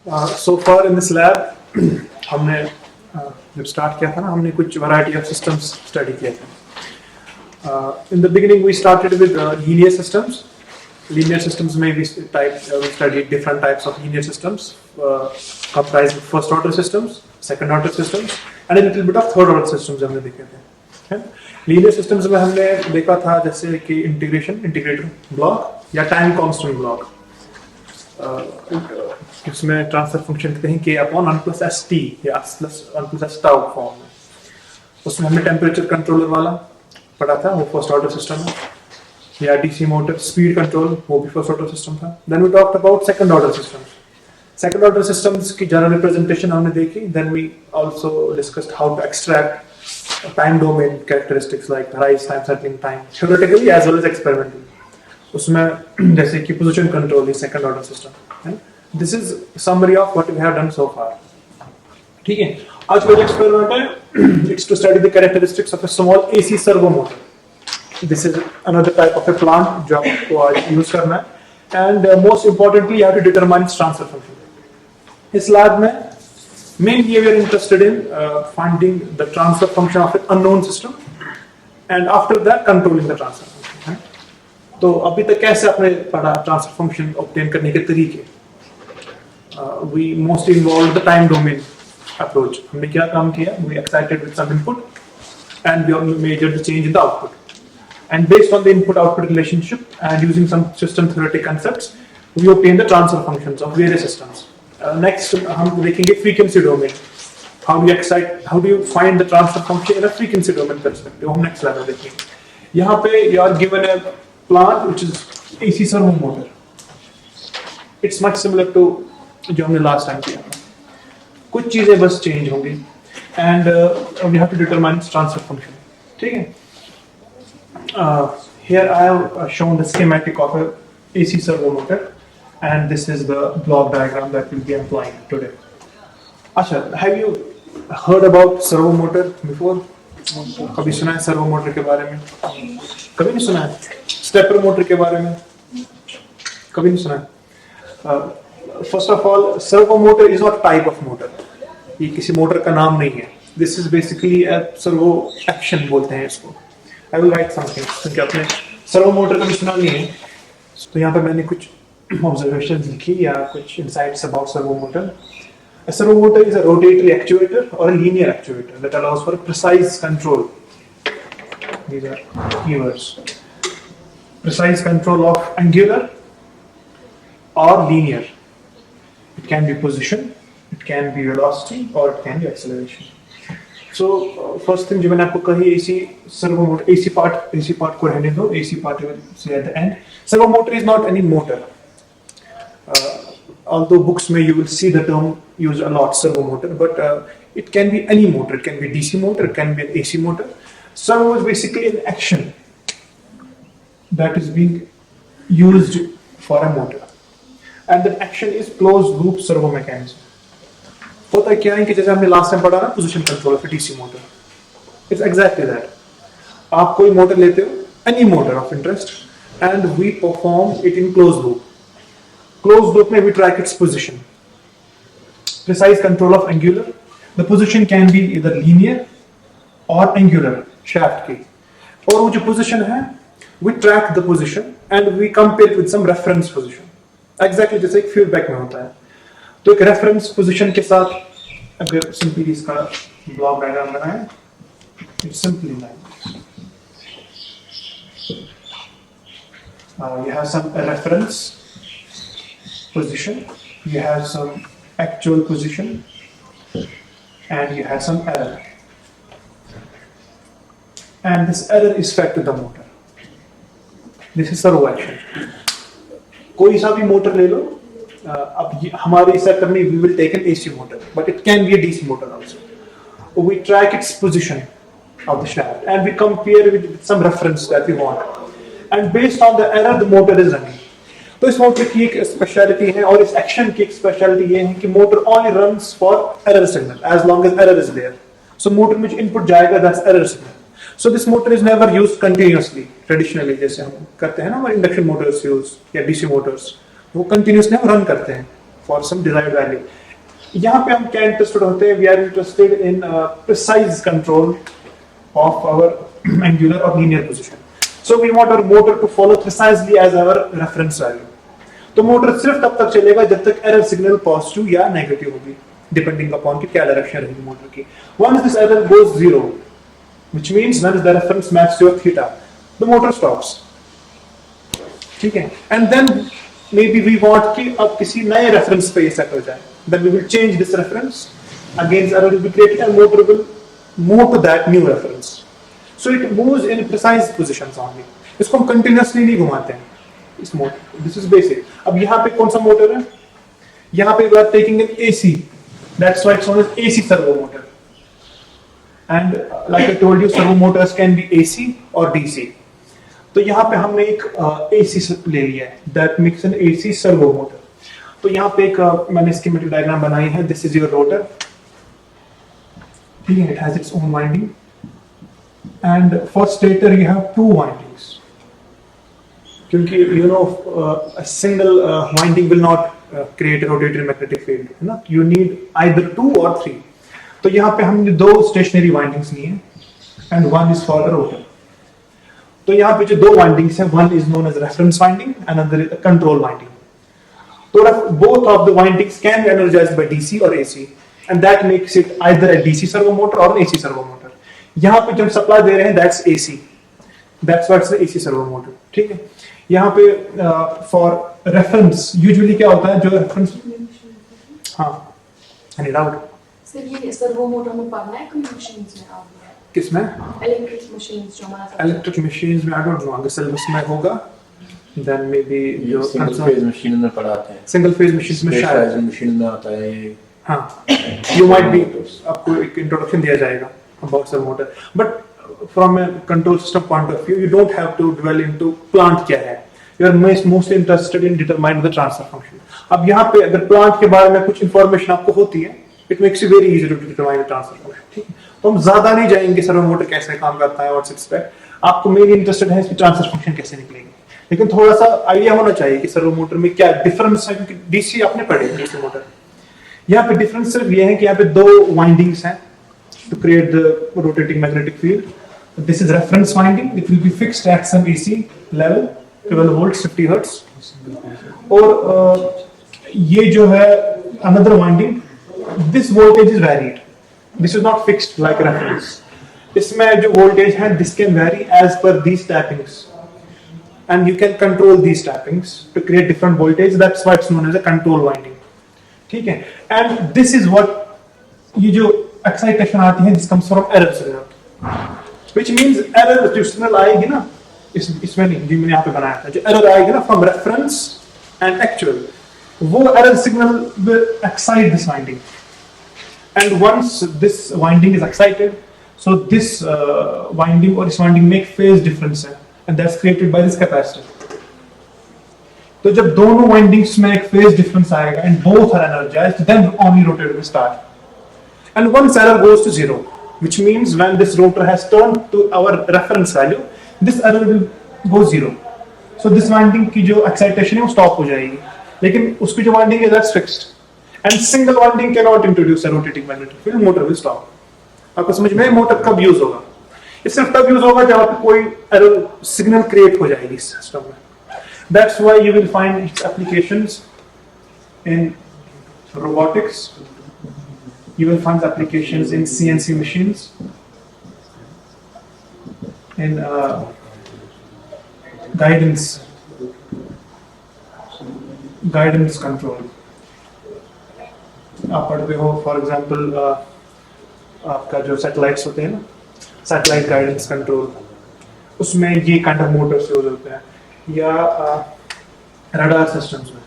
So far in this lab हमने जब start किया था ना हमने कुछ variety of systems study किए थे. In the beginning we started with linear systems. Linear systems में we studied different types of linear systems comprised of first order systems, second order systems and a little bit of third order systems हमने देखे थे. Linear systems में हमने देखा था जैसे कि integrator block या time constant block. इसमें ट्रांसफर फंक्शन कहीं k upon 1 plus S T या 1 प्लस एस टाउ फॉर्म में. उसमें हमने टेम्परेचर कंट्रोलर वाला पढ़ा था, वो फर्स्ट ऑर्डर सिस्टम है. या डीसी मोटर स्पीड कंट्रोल, वो भी फर्स्ट ऑर्डर सिस्टम था. Then we talked about second order systems. Second order systems की जनरल रिप्रेजेंटेशन हमने देखी. Then we also discussed how to extract time domain characteristics like rise time, settling time, theoretically as well as experimentally. उसमें जैसे कि position control is second order system. This is summary of what we have done so far. ठीक है, आज का जो experiment है it's to study the characteristics of a small AC servo motor. This is another type of a plant जो आपको आज use करना है. And most importantly you have to determine its transfer function. इस लैब में mainly we are interested in finding the transfer function of an unknown system and after that controlling the transfer function. तो अभी तक कैसे आपने पढ़ा transfer function obtain करने के तरीके. We mostly involved the time domain approach. हमने क्या काम किया? We excited with some input and we measured the change in the output. And based on the input-output relationship and using some system theoretic concepts, we obtained the transfer functions of various systems. Next, हम देखेंगे frequency domain. How do you find the transfer function in a frequency domain perspective? हम next level देखेंगे. यहाँ पे you are given a plant which is AC servo motor. It's much similar to जो हमने last time किया. कुछ चीजें बस चेंज होंगी and we have to determine transfer function. ठीक है, here I have shown the schematic of a AC servo motor and this is the block diagram that will be employing today. अच्छा, have you heard about servo motor before? कभी सुना है servo motor के बारे में? कभी नहीं सुना है. स्टेपर मोटर के बारे में कभी नहीं सुना है. First of all, servo motor is not a type of motor. ये किसी मोटर का नाम नहीं है. This is basically a servo action बोलते हैं इसको. I will write something क्योंकि आपने servo motor कभी सुना नहीं है. तो यहाँ पे मैंने कुछ observations लिखी या कुछ insights about servo motor. A servo motor is a rotatory actuator or a linear actuator that allows for precise control. These are keywords. Precise control of angular or linear. It can be position, it can be velocity, or it can be acceleration. So first thing जो मैंने आपको कही AC servo motor, AC part को रहने दो. AC part will say at the end. Servo motor is not any motor. Although books में you will see the term used a lot, servo motor, but it can be any motor. It can be DC motor, it can be an AC motor. Servo is basically an action that is being used for a motor. And that action is closed loop servo mechanism. होता क्या है कि जैसे हमने last time पढ़ा ना position control of DC motor. It's exactly that. आप कोई मोटर लेते हो, any motor of interest, and we perform it in close loop. Close loop में we track its position. Precise control of angular. The position can be either linear or angular shaft की. और वो जो position है we track the position and we compare with some reference position. Exactly जैसे एक feedback में होता है. तो एक रेफरेंस पोजीशन के साथ अगर सिंपली इसका ब्लॉक डायग्राम बनाएं, it's simply like you have some reference position, you have some actual position, and you have some error, and this error is fed to the motor. This is servo action. कोई सा भी motor ले लो. अब हमारे setup में we will take an AC motor, but it can be a DC motor also. We track its position of the shaft and we compare with some reference that we want, and based on the error the motor is running. तो इस motor की एक speciality है और इस action की एक speciality ये है कि motor only runs for error signal as long as error is there. So motor में जो इनपुट जाएगा that's error signal. So this motor is never used continuously. Traditionally जैसे हम करते हैं ना हमारे इंडक्शन मोटर्स यूज या डीसी मोटर्स, वो कंटिन्यूसली हम रन करते हैं. For some desired value. यहाँ पे हम क्या इंटरेस्टेड होते हैं, we are interested in precise control of our angular और linear position. So we want our motor to follow precisely as our reference value. तो मोटर सिर्फ तब तक चलेगा जब तक एरर सिग्नल पॉजिटिव या नेगेटिव होगी, डिपेंडिंग अपॉन कि क्या डायरेक्शन रहेगी मोटर की। Once this error goes zero, which means when the reference match your theta, the motor stops. ठीक है, and then maybe we want कि अब किसी नए रेफरेंस पे ये सेट हो जाए, then we will change this reference, again error will be created and motor will move to that new reference. So it moves in precise positions only. इसको हम continuously नहीं घुमाते हैं इस मोटर। This is basic. अब यहाँ पे कौन सा मोटर है, यहाँ पे we are taking an AC, that's why it's known as AC servo motor. And like I told you, servo motors can be AC or DC. तो यहाँ पे हमने एक AC ले लिया है, that makes an AC servo motor. तो यहाँ पे एक मैंने स्कीमेटिक डायग्राम बनाई है। दिस इज योर रोटर, ठीक है, it has its own winding and for stator you have two windings, क्योंकि you know a single winding will not create a rotary magnetic field, है ना, यू नीड आइदर 2 और 3। तो यहाँ पे हमने 2 स्टेशनरी वाइंडिंग्स ली हैं and one is for a rotor. तो यहाँ पे जो 2 वाइंडिंग्स हैं, one is known as reference winding, another is control winding. So both of the windings can be energized by DC or AC, and that makes it either a DC servo motor or an AC servo motor. यहाँ पे जो हम supply दे रहे हैं that's AC, that's what's the AC servo motor, ठीक है। यहाँ पे for reference usually क्या होता है, जो reference, हाँ, any doubt? सर ये सर्वो मोटर में पढ़ना है कोई मशीन्स में आप? किसमें? इलेक्ट्रिक मशीन्स जो हमारा इलेक्ट्रिक मशीन्स में I don't know, अगर सिलेबस में होगा then maybe जो सिंगल फेज मशीन में पढ़ाते हैं, सिंगल फेज मशीन में शायद मशीन में आता है ये। हाँ, you might be, आपको एक इंट्रोडक्शन दिया जाएगा about servo motor, but from a control system point of view you don't have to dwell into plant क्या है, you are mostly interested in determining the transfer function. अब यहाँ पे अगर प्लांट के बारे में कुछ इंफॉर्मेशन आपको होती है, it makes it very easy to determine the transfer function, ठीक है। तो हम ज्यादा नहीं जाएंगे सर्वो मोटर कैसे काम करता है, व्हाट्स एक्सपेक्ट, आपको मेनली इंटरेस्टेड है इसकी ट्रांसफर फंक्शन कैसे निकलेगी, लेकिन थोड़ा सा आइडिया होना चाहिए कि सर्वो मोटर में क्या डिफरेंस है, क्योंकि डीसी आपने पढ़े डीसी मोटर। यहाँ पे डिफरेंस सिर्फ ये है कि यहाँ पे 2 वाइंडिंग्स हैं to create the rotating magnetic field. This is reference winding, it will be fixed at some AC level 12 volts 50 hertz, और ये जो है another winding, this voltage is varied, this is not fixed like reference. इसमें जो voltage है this can vary as per these tappings, and you can control these tappings to create different voltage, that's why it's known as a control winding, ठीक है। and this is what, ये जो excitation आती है this comes from error signal, which means error जो signal आएगी ना, इसमें नहीं, जो मैंने यहाँ पे बनाया था, जो error आएगी ना from reference and actual, वो error signal will excite this winding, and once this winding is excited, so this winding or this winding make phase difference है, and that's created by this capacitor. तो जब दोनों windings में एक phase difference आएगा and both are energized, then only rotor will start. And once error goes to 0, which means when this rotor has turned to our reference value, this error will go 0. So this winding की जो excitation है वो stop हो जाएगी, लेकिन उसकी जो winding है that's fixed. And single winding cannot introduce a rotating magnetic field, motor will stop. आपको समझ में मोटर कब यूज होगा? ये सिर्फ तब यूज होगा जब आपको कोई एरर सिग्नल क्रिएट हो जाएगी इस सिस्टम में। That's why you will find its applications in robotics. You will find applications in CNC machines, in guidance control. आप पढ़ते हो फॉर एग्जाम्पल आपका जो सैटेलाइट्स होते हैं ना, सैटेलाइट गाइडेंस कंट्रोल, उसमें ये काइंड ऑफ मोटर्स यूज होते हैं, या रडार सिस्टम्स में,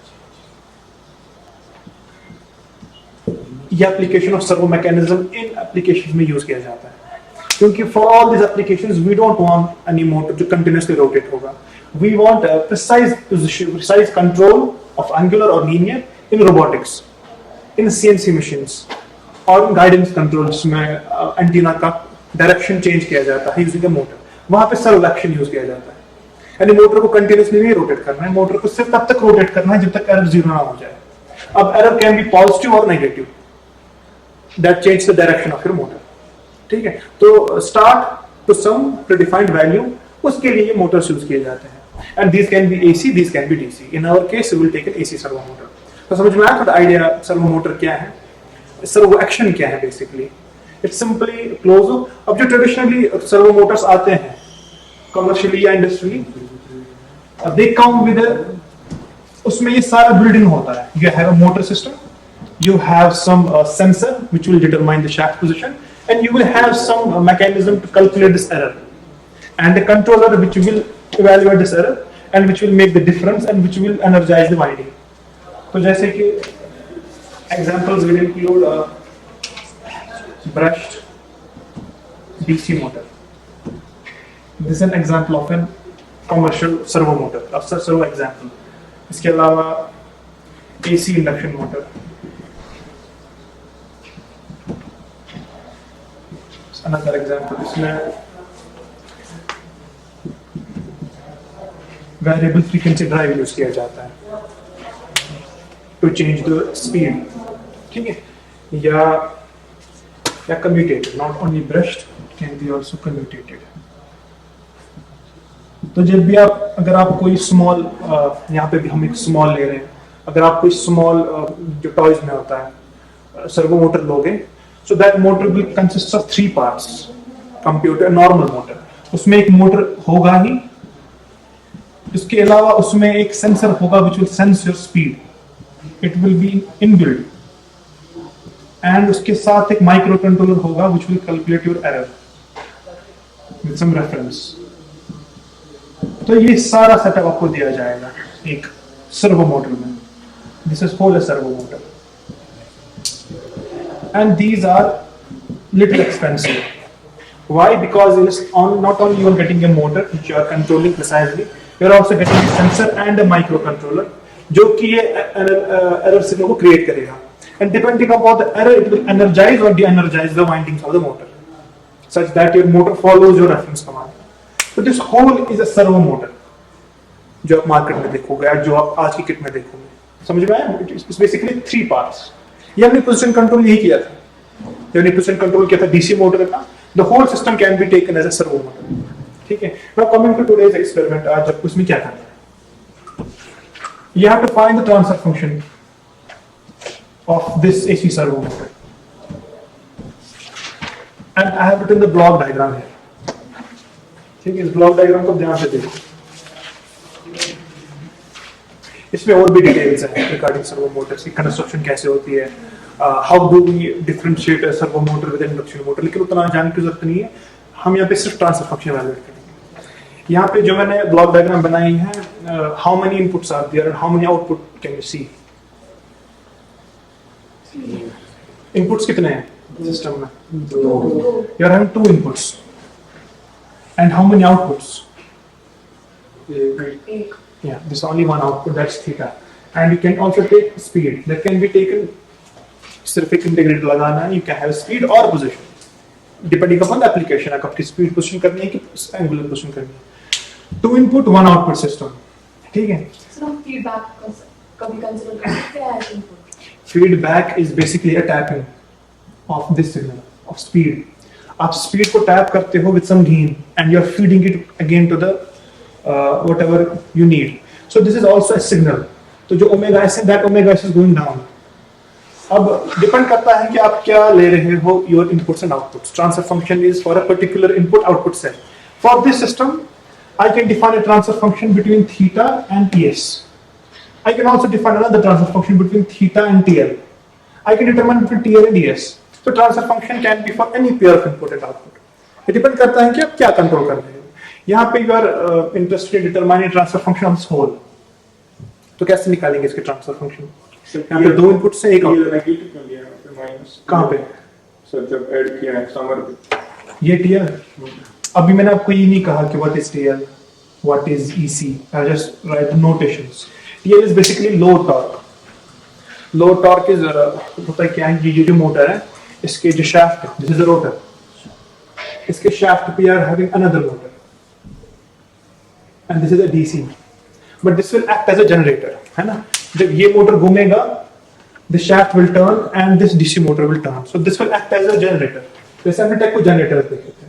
ये application of servo mechanism in applications में यूज किया जाता है, क्योंकि for all this applications we don't want any motor जो कंटिन्यूअसली रोटेट होगा, we want a precise position, precise control of angular और linear in robotics, in CNC machines, और guidance control जिसमें एंटीना का डायरेक्शन चेंज किया जाता है using a motor, वहां पे सर्वो एक्शन यूज किया जाता है। यानी मोटर को कंटिन्यूअसली नहीं रोटेट करना है, मोटर को सिर्फ तब तक रोटेट करना है जब तक एरर 0 ना हो जाए। अब एरर कैन बी पॉजिटिव और negative, that change the direction of your motor. ठीक है, तो start to some predefined value, उसके लिए मोटर्स यूज किए जाते हैं। And this can be AC, this can be DC. In our case we will take an AC servo motor. तो समझ में आया थोड़ा आइडिया सर्वो मोटर क्या है, सर्वो एक्शन क्या है basically. It's simply close loop. अब जो ट्रेडिशनली सर्वो मोटर्स आते हैं कमर्शियली या इंडस्ट्री, दे कम विद, उसमें ये सारा बिल्डिंग होता है। You have a motor system, you have some sensor which will determine the shaft position, and you will have some mechanism to calculate this error, and a controller which will evaluate this error and which will make the difference and which will energize the winding. तो जैसे कि examples will include a brushed DC motor. This is an example of an commercial servo motor, a servo example. इसके अलावा AC induction motor, another example, इसमें variable frequency drive use किया जाता है to change the speed, ठीक है, या commutated, not only brushed, it can be also commutated. तो जब भी आप, अगर आप कोई स्मॉल, यहाँ पे भी हम एक स्मॉल ले रहे हैं, अगर आप कोई स्मॉल जो टॉयज में होता है सर्वो मोटर लोगे, so that motor will consist of 3 parts compared to a normal motor. उसमें एक मोटर होगा ही, इसके अलावा उसमें एक सेंसर होगा which will sense your speed, it will be inbuilt, and उसके साथ एक माइक्रो कंट्रोलर होगा which will calculate your error with some reference. तो ये सारा सेटअप आपको दिया जाएगा एक सर्वो मोटर में. This is whole a servo motor. And these are little expensive. Why? Because it is not only you are getting a motor which you are controlling precisely, you are also getting a sensor and a microcontroller जो कि ये error signal को create करेगा. And depending upon the error, it will energize or de-energize the windings of the motor, such that your motor follows your reference command. So this whole is a servo motor जो आप market में देखोगे, जो आप आज की kit में देखोगे. समझ में आया? It's basically 3 parts. ये हमने पोजीशन कंट्रोल यही किया था, जब हमने पोजीशन कंट्रोल किया था डीसी मोटर का. The whole system can be taken as a servo motor. ठीक है, now coming to today's experiment. आज उसमें क्या करना है, you have to find the transfer function of this AC servo motor, and I have written the block diagram here. ठीक है, इस ब्लॉक डायग्राम को ध्यान से देखो, इसमें और भी डिटेल्स हैं रिगार्डिंग सर्वो मोटर्स की, कंस्ट्रक्शन कैसे होती है, how do we differentiate a servo motor with induction motor. लेकिन उतना जानने की जरूरत नहीं है, हम यहाँ पे सिर्फ ट्रांसफर फंक्शन वैल्यूएट करेंगे. यहाँ पे जो मैंने ब्लॉक डायग्राम बनाई है, how many inputs are there and how many output can you see. Inputs कितने हैं सिस्टम में? You are having 2 inputs and how many outputs? Yeah, this is only one output, that's theta. And you can also take speed. That can be taken, सिर्फ एक integrator लगाना है, you can have speed or position depending upon the application. आपकी speed position करनी है कि angular position करनी है. 2 इनपुट 1 आउटपुट सिस्टम. ठीक है, सर हम फीडबैक कभी कंसीडर करते हैं as input. Feedback is basically a tapping of this signal of speed. आप स्पीड को टैप करते हो with some gain and you are feeding it again to the whatever you need. So this is also a signal. तो जो omega S है, that omega s is going down. अब depend करता है कि आप क्या ले रहे हो, your inputs and outputs. Transfer function is for a particular input output set. For this system, I can define a transfer function between theta and TS. I can also define another transfer function between theta and TL. I can determine between TL and ES. So transfer function can be for any pair of input and output. ये depend करता है कि आप क्या control कर रहे हो. यहाँ पे you are interested in determining transfer function of this whole. तो कैसे निकालेंगे इसके ट्रांसफर फंक्शन? यहाँ पे 2 इनपुट से एक आउटपुट. कहाँ पे सर जब ऐड किया है समर पे ये TL. अभी मैंने आपको ये नहीं कहा कि what is TL, what is EC. I just right the notations. TL is basically low torque. Low torque is होता है क्या है, ये जो मोटर है, इसके जो शाफ्ट है, दिस इज द रोटर, इसके शाफ्ट पे are having another motor and this is a DC, but this will act as a generator, है ना. जब ये मोटर घूमेगा this shaft will turn and this DC motor will turn. So this will act as a generator. जैसे हमने टेको generator देखे थे,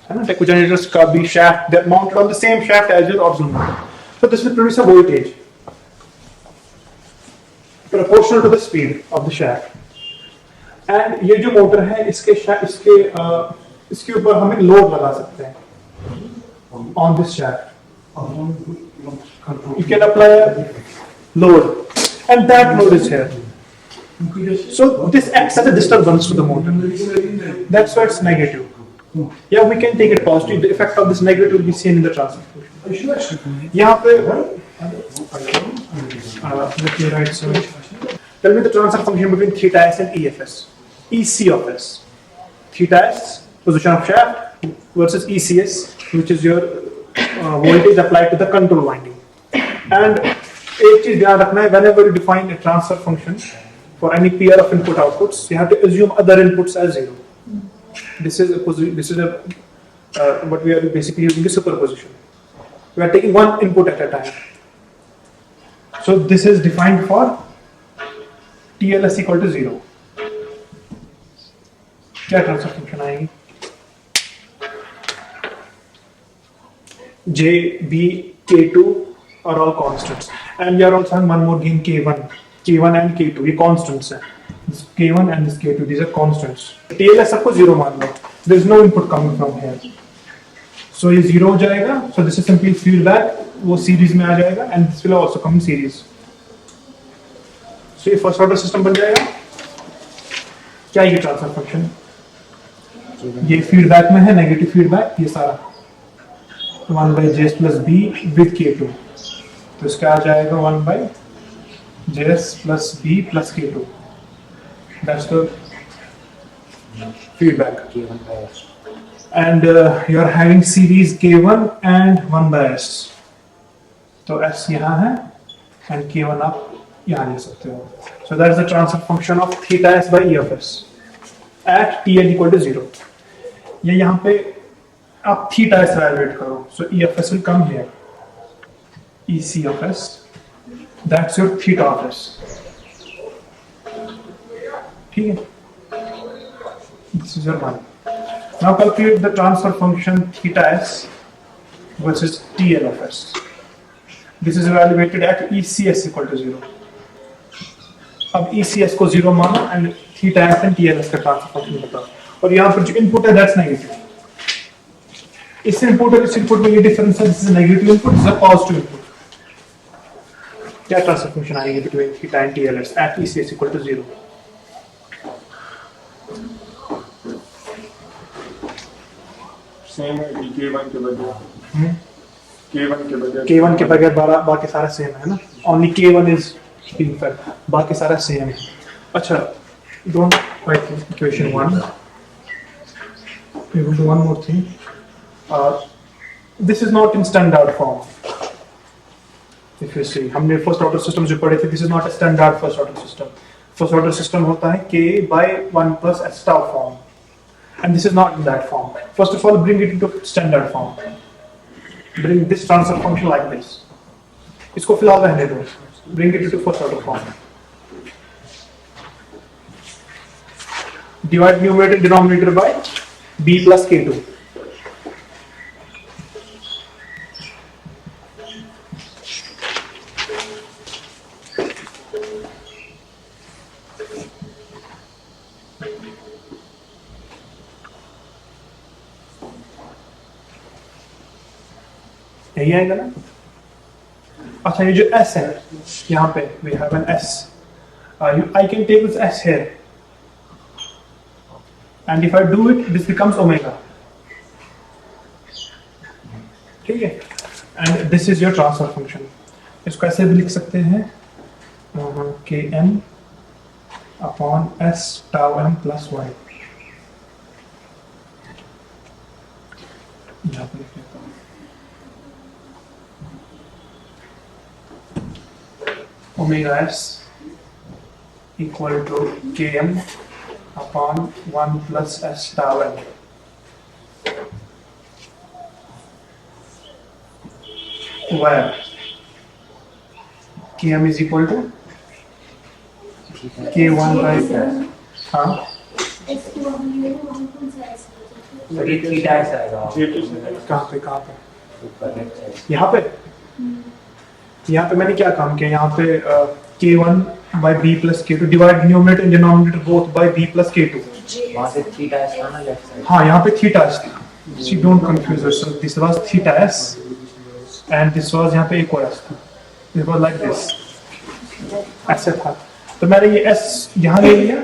है ना? टेको generators का भी shaft that mounted on the same shaft as your auxiliary motor. So this will produce a voltage proportional to the speed of the shaft. And ये जो मोटर है इसके ऊपर हम एक लोड लगा सकते हैं on this shaft. You can apply a load, and that load is here. So this acts as a disturbance to the motor. That's why it's negative. Yeah, we can take it positive. The effect of this negative will be seen in the transfer function. यहाँ पे let me write so. Tell me the transfer function between theta s and EFS. EC of s. Theta s, position of shaft, versus ECS, which is your voltage applied to the control winding. And एक चीज ध्यान रखना है, whenever you define a transfer function for any pair of input outputs, you have to assume other inputs as zero. This is what we are basically using is superposition. We are taking one input at a time. So this is defined for TLS equal to 0. क्या transfer function आएगी? J, B, K2 are all constants, and we are also having one more gain K1 and K2. ये constants हैं. This K1 and this K2, these are constants. TLS आपको 0 मान लो. There is no input coming from here. So ये 0 हो जाएगा. So this is simply feedback. वो series में आ जाएगा, and this will also come in series. So ये first order system बन जाएगा. क्या ये ट्रांसफर फंक्शन? ये फीडबैक में है, नेगेटिव फीडबैक, ये सारा 1 by JS plus B with K2. तो इसका आ जाएगा 1 by JS plus B plus K2. That's the feedback. And you are having series K1 and 1 by S. तो S यहाँ है and K1 आप यहाँ ले सकते हो. So that is the transfer function of theta S by E of S at TL equal to 0. ये यहाँ पे आप थीटा एस इवैल्यूएट करो. So E of s will come here, E C of s, that's your theta of s. ठीक है, this is your one. Now calculate the transfer function theta s versus T L of s. This is evaluated at E C S equal to 0. अब E C S को 0 मानो and theta s and T L S का transfer function बताओ. और यहाँ पर जो input है दैट्स नेगेटिव. इस इनपुट और इस इनपुट में ये डिफरेंस है. This is negative input, this is positive input. क्या ट्रांसफर फंक्शन आएगी between theta and TLS at ECS equal to 0? Same है K1 के बगैर. K1 के बगैर बाकी सारा सेम है ना. Only K1 is being fade, बाकी सारा सेम है. अच्छा, don't write equation 1. We will do one more thing. This is not in standard form. If you see, हमने first order systems जो पढ़े थे, this is not a standard first order system. First order system होता है K by 1 plus S tau form, and this is not in that form. First of all, bring it into standard form. Bring this transfer function like this. इसको फिलहाल रहने दो. Bring it into first order form. Divide numerator and denominator by B plus K2. यही आएगा ना. अच्छा, ये जो S है यहाँ पे we have an S. I can take this S here. And if I do it, this becomes omega. ठीक है. And this is your transfer function. इसको ऐसे भी लिख सकते हैं Km upon S tau m plus y. यहाँ पे लिख लेता हूँ omega S equal to Km upon 1 plus S tau m. Where Km is equal to K1 by हाँ थीटा ऐसा आएगा कहाँ पे यहाँ पे मैंने क्या काम किया, यहाँ पे K1 by B plus K2 divide numerator and denominator both by B plus K2. वहाँ से थीटा ऐसा ना लेफ्ट साइड हाँ यहाँ पे theta s था, so don't confuse yourself. This was theta s and this was यहाँ पे एक और s था. This was like this. ऐसे था, तो मैंने ये s यहाँ ले लिया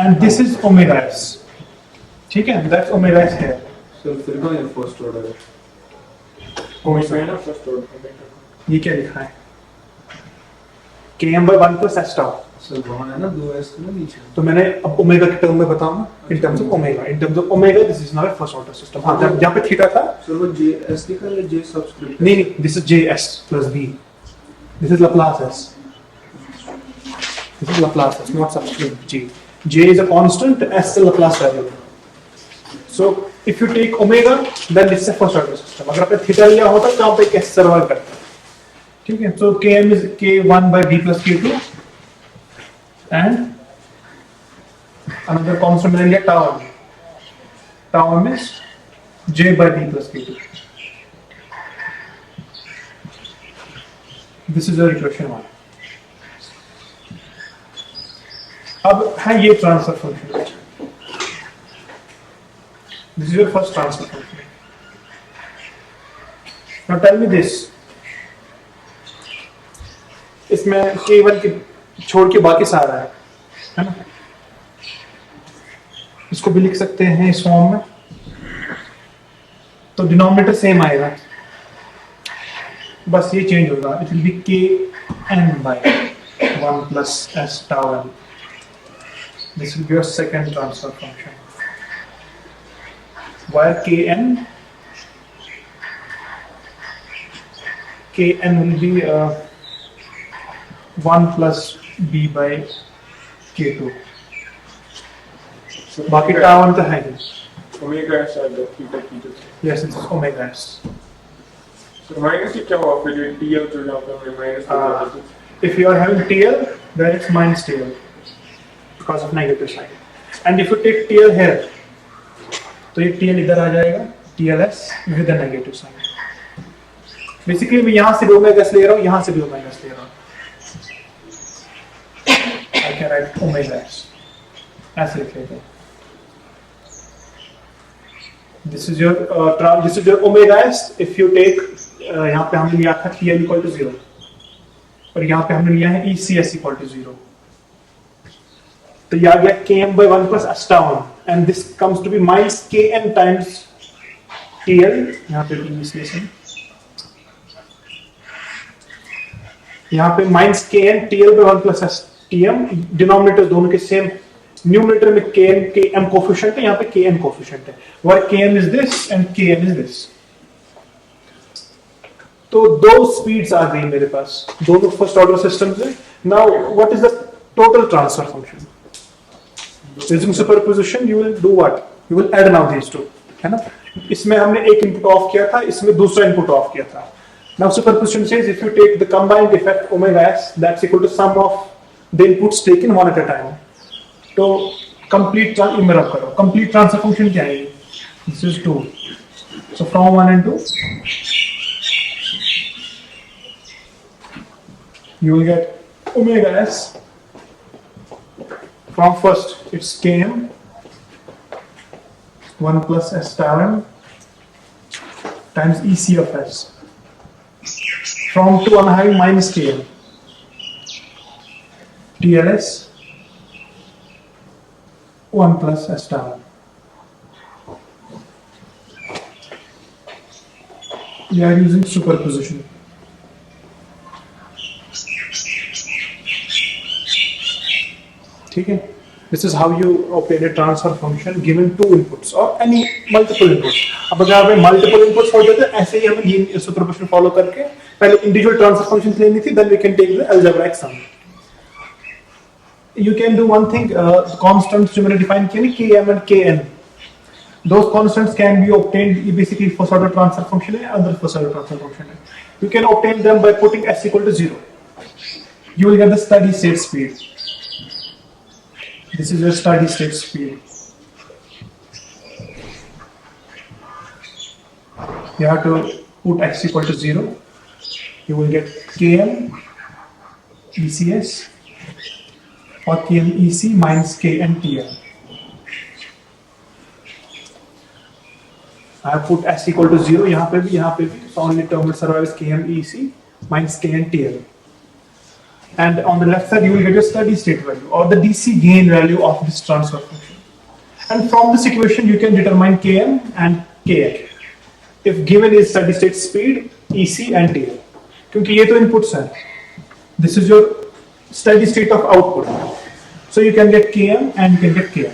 and this is omega s. ठीक है, that's omega s here. Sir फिर कौन है फर्स्ट ऑर्डर है? कौन इसमें सा? है ना फर्स्ट ऑर्डर। ये क्या लिखा है? Km by 1 plus s tau. Sir वहाँ है ना 2s ना नीचे। तो मैंने अब ओमेगा के टर्म में बताऊंगा, in terms of omega this is now a first order system. हाँ, जहाँ पे थीटा था, सर वो js लिखा है j सबस्क्रिप्ट। नहीं, this is js plus b. This is Laplace s. This is Laplace s, not subscript j. J is a constant, s is a Laplace variable. So if you take omega, then this is a first order system. अगर आपने theta लिया होता तो यहाँ पे s survive करता, ठीक है? So Km is K1 by B plus K2 and another constant मैंने लिया tau m. Tau m is J by B plus K2. This is your equation 1. अब है ये transfer function. This is your first transfer function. Now tell me this. इसमें K1 के छोड़ के बाकी सारा है ना? इसको भी लिख सकते हैं इस फॉर्म में. तो डिनोमिनेटर सेम आएगा, बस ये चेंज होगा. It will B Kn by 1 plus s tau n. This will be your second transfer function. Where Kn will be 1 plus b by K2. बाकी tau n तो है ही. ओमेगा s आएगा theta theta. Yes, it's omega s. Sir minus से क्या हुआ फिर tl जो यहाँ पे हमने माइनस कर दिया। If you are having TL, then it's minus TL because of negative sign. And if you take TL here, तो ये TL इधर आ जाएगा, TLS with a negative sign. Basically मैं यहाँ से भी ओमेगा s ले रहा हूँ, यहाँ से भी ओमेगा s ले रहा हूँ. I can write omega s. ऐसे लिख लेते हैं. This is your omega s. If you take यहाँ पे हमने लिया था TL equal to 0 और यहाँ पे हमने लिया है ECS equal to 0. तो ये आ गया Km by 1 plus s tau n, and this comes to be minus Kn times TL. यहाँ पे यहाँ पे minus Kn TL by 1 plus s Tm. Denominator दोनों के सेम, न्यूमरेटर में Km कोफिशिएंट है, यहाँ पे Kn कोफिशिएंट है. Where Km is this and Kn is this. तो दो स्पीड्स आ गई मेरे पास, दोनों फर्स्ट ऑर्डर सिस्टम्स है. Now what is the total transfer function? Using superposition you will do what? You will add now these two, है ना? इसमें हमने एक इनपुट ऑफ किया था, इसमें दूसरा इनपुट ऑफ किया था. Now superposition says if you take the combined effect omega s, that's equal to sum of the inputs taken one at a time. तो कंप्लीट इमरअप करो. कंप्लीट ट्रांसफर फंक्शन क्या है? This is 2. So from 1 and 2 you will get omega s. From first it's Km 1 plus s tau n times EC of s. From 2 I'm having minus Km TLS 1 plus s tau n. We are using superposition. ठीक है? This is how you obtain a transfer function given two inputs or any multiple inputs. अब अगर हमें multiple inputs हो जाते हैं, ऐसे ही हमें ये सुपरपोजिशन फॉलो करके पहले इंडिविजुअल ट्रांसफर फंक्शंस लेनी थी, then we can take the algebraic sum. You can do one thing, constants जो मैंने define किए ना, Km and Kn. Those constants can be obtained. ये basically first order transfer function है, other first order transfer function है. You can obtain them by putting s equal to 0. you will get the steady state speed. This is your steady state speed. You have to put x equal to 0. You will get Km ECS or Km EC minus Kn TL. I have put s equal to 0 यहाँ पे भी, so only term will survive is Km EC minus Kn TL. And on the left side you will get your steady state value or the DC gain value of this transfer function. And from this equation you can determine Km and Kn. If given is steady state speed, EC and TL. क्योंकि ये तो inputs हैं. This is your steady state of output. So you can get Km and you can get Kn.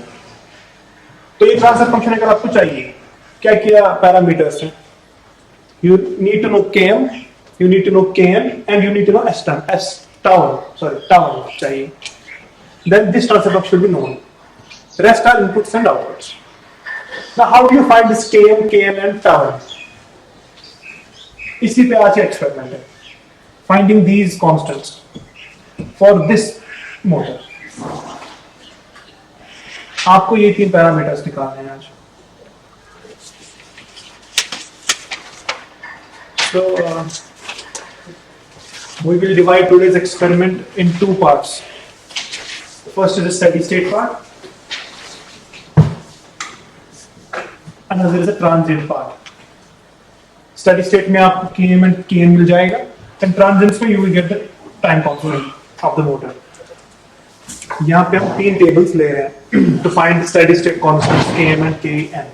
तो ये transfer function अगर आपको चाहिए, क्या क्या पैरामीटर्स हैं? You need to know Km, you need to know Kn, and you need to know tau चाहिए. Then this transfer function should be known. Rest are inputs and outputs. Now how do you find this Km, Kn and tau? इसी पे आज experiment है. Finding these constants for this motor. आपको ये तीन parameters निकालने हैं आज. So we will divide today's experiment in two parts. First is the steady state part. Another is a transient part. Steady state में आपको Km and Kn मिल जाएगा. And transients में you will get the time constant of the motor. यहाँ पे हम तीन tables ले रहे हैं to find the steady state constants Km and Kn.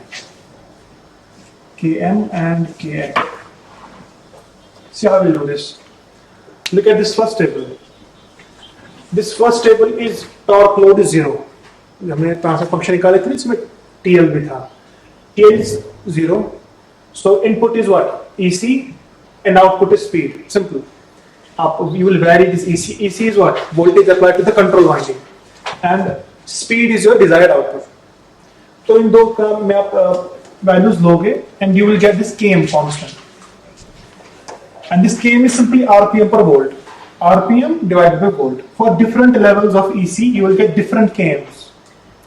Km and Kn. See how we'll do this. Look at this first table. This first table is torque load is 0. हमने transfer function निकाले थे, इसमें TL भी था. TL is 0. So input is what? EC and output is speed. Simple. You will vary this EC. EC is what? Voltage applied to the control winding. And speed is your desired output. So in दो का में आप values लोगे and you will get this Km constant. And this Km is simply RPM per volt. RPM divided by volt. For different levels of EC, you will get different Kms,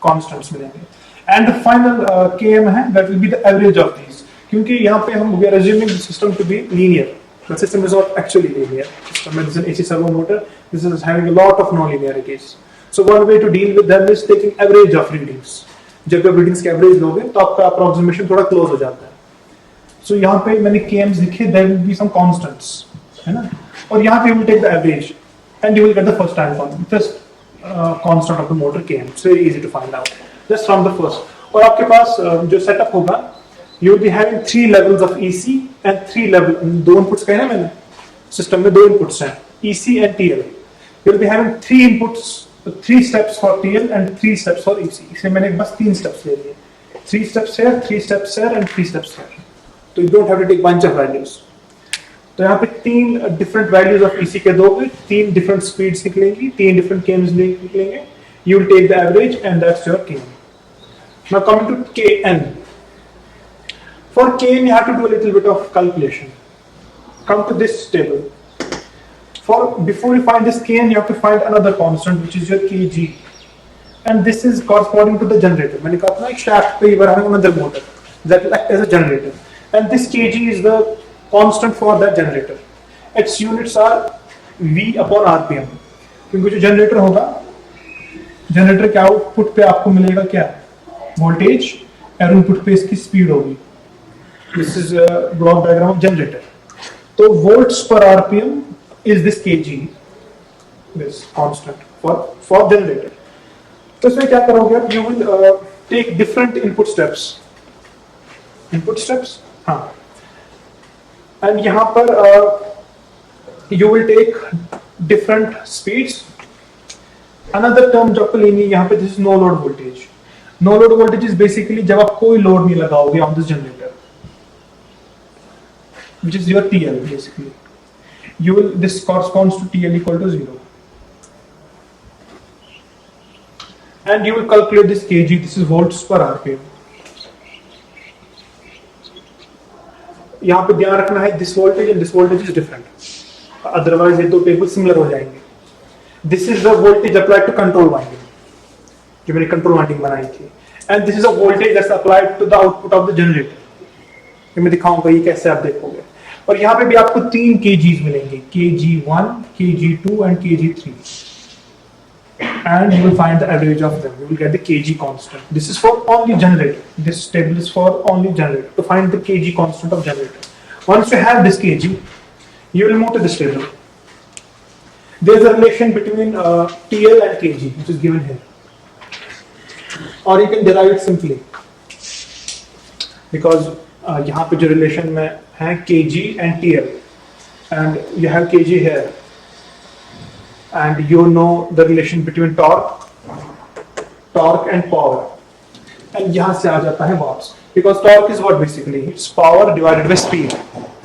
constants मिलेंगे. And the final Km है, that will be the average of these. क्योंकि यहाँ पे हम we are assuming the system to be linear. The system is not actually linear. System is an AC servo motor. This is having a lot of non-linearities. So one way to deal with them is taking average of readings. जब आप readings के average लोगे, तो आपका approximation थोड़ा close हो जाता है. So यहाँ पे मैंने Kms लिखे, there will be some constants, है ना? और यहाँ पे you will take the average, and you will get the first time constant of the motor Km. It's very easy to find out. Just from the first. और आपके पास जो setup होगा, you will be having 3 levels of EC and 3 level. दो inputs कहे ना मैंने. System में दो inputs हैं, EC and TL. You will be having 3 inputs, 3 steps for TL and 3 steps for EC. इसलिए मैंने बस 3 steps ले लिए. 3 steps here, 3 steps here, and 3 steps here. So you don't have to take bunch of values. तो यहाँ पे 3 different values of EC के दोगे, 3 different speeds निकलेंगी, 3 different Kms निकलेंगे. You will take the average and that's your Km. Now coming to Kn. For Kn you have to do a little bit of calculation. Come to this table. Before you find this Kn, you have to find another constant which is your Kg. And this is corresponding to the generator. मैंने कहा था ना एक shaft पे you are having another motor that will act as a generator. And this Kg is the constant for that generator. Its units are V upon RPM. क्योंकि जो generator होगा, generator के आउटपुट पे आपको मिलेगा क्या? वोल्टेज और इनपुट पे इसकी स्पीड होगी. This is a block diagram of generator. तो volts per RPM is this Kg, this constant for generator. तो इसमें क्या करोगे आप? You will take different input steps. Input steps, हाँ. And यहाँ पर you will take different speeds. Another term जो आपको लेनी है यहाँ पे, this is no load voltage. No load voltage is basically जब आप कोई लोड नहीं लगाओगे on this generator, which is your TL basically. This corresponds to TL equal to 0. And you will calculate this Kg, this is volts per RPM. यहाँ पे ध्यान रखना है this voltage and this voltage is different. Otherwise ये दो table similar हो जाएंगे. This is the voltage applied to control winding, जो मैंने control winding बनाई थी, and this is a voltage that's applied to the output of the generator. ये मैं दिखाऊंगा ये कैसे आप देखोगे. और यहाँ पे भी आपको 3 kgs मिलेंगे, kg1, kg2 and kg3, and you will find the average of them. You will get the kg constant. This is for only generator. This table is for only generator. To find the kg constant of generator. Once you have this kg, you will move to this table. There is a relation between TL and kg, which is given here. Or you can derive it simply, because यहाँ पे जो relation में है kg and TL, and you have kg here, and you know the relation between torque and power, and यहाँ से आ जाता है watts, because torque is what basically it's power divided by speed,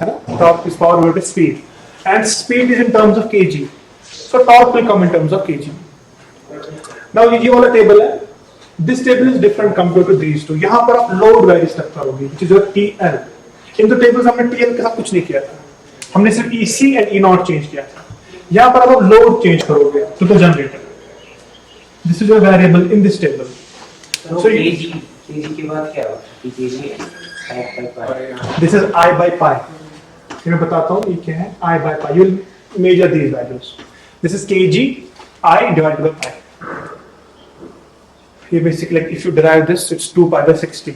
है ना? Torque is power divided by speed, and speed is in terms of kg, so torque will come in terms of kg. Now ये वाला table है. This table is different compared to these two. यहाँ पर आप load value stuck करोगे, which is your TL. इन दो tables हमने TL के साथ कुछ नहीं किया था, हमने सिर्फ EC and E0 change किया था. यहाँ पर आप load change करोगे to the generator. This is your variable in this table. So kg के बाद क्या होगा? kg This is I by pi. ये मैं बताता हूँ ये क्या है. I by pi. You will measure these values. This is kg I divided by pi. ये basically like if you derive this, it's 2 pi by 60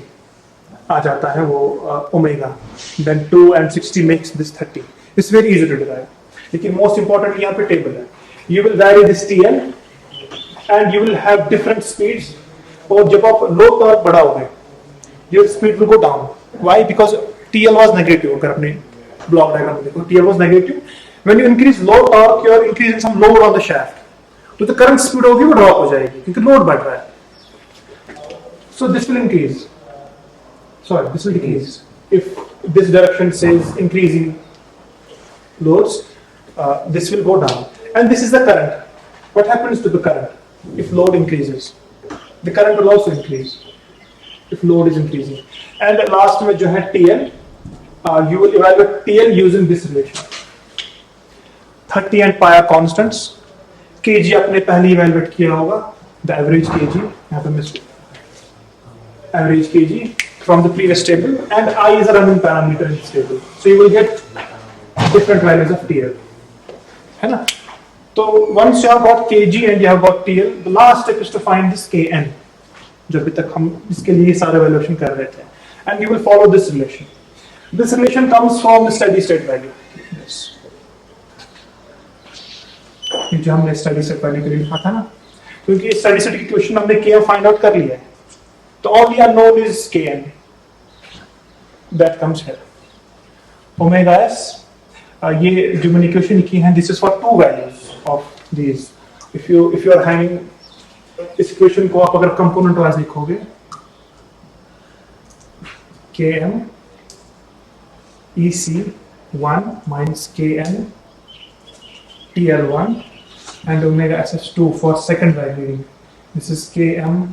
आ जाता है वो omega. Then 2 and 60 makes this 30. It's very easy to derive. लेकिन most important यहाँ पे table है. You will vary this TL and you will have different speeds. और जब आप low torque बढ़ाओगे, your speed will go down. Why? Because TL was negative. अगर अपने block diagram में देखो, TL was negative. When you increase low torque, you are increasing some load on the shaft. तो the current speed होगी वो drop हो जाएगी क्योंकि load बढ़ रहा है. So this will increase. Sorry, this will decrease. If this direction says increasing loads, this will go down. And this is the current. What happens to the current if load increases? The current will also increase if load is increasing. And last में जो है TL, you will evaluate TL using this relation. 30 and pi are constants. kg आपने पहले evaluate किया होगा. The average kg यहाँ पे miss average kg from the previous table, and I is a running parameter in this table, so you will get different values of TL, है ना? So once you have got kg and you have got TL, the last step is to find this kn, जो अभी तक हम इसके लिए सारे valuation कर रहे थे, and you will follow this relation. This relation comes from the steady state value. Yes. ये जो हमने steady state value के लिए लिखा था ना, क्योंकि steady state की equation हमने kn find out कर लिया है. The only unknown is Kn. That comes here. Omega s. ये जो मैंने इक्वेशन लिखी है, this is for two values of these. If you are having इस इक्वेशन को आप अगर कंपोनेंट वाइज लिखोगे, Km EC1 minus Kn TL1 and omega SS2 for second value reading. This is Km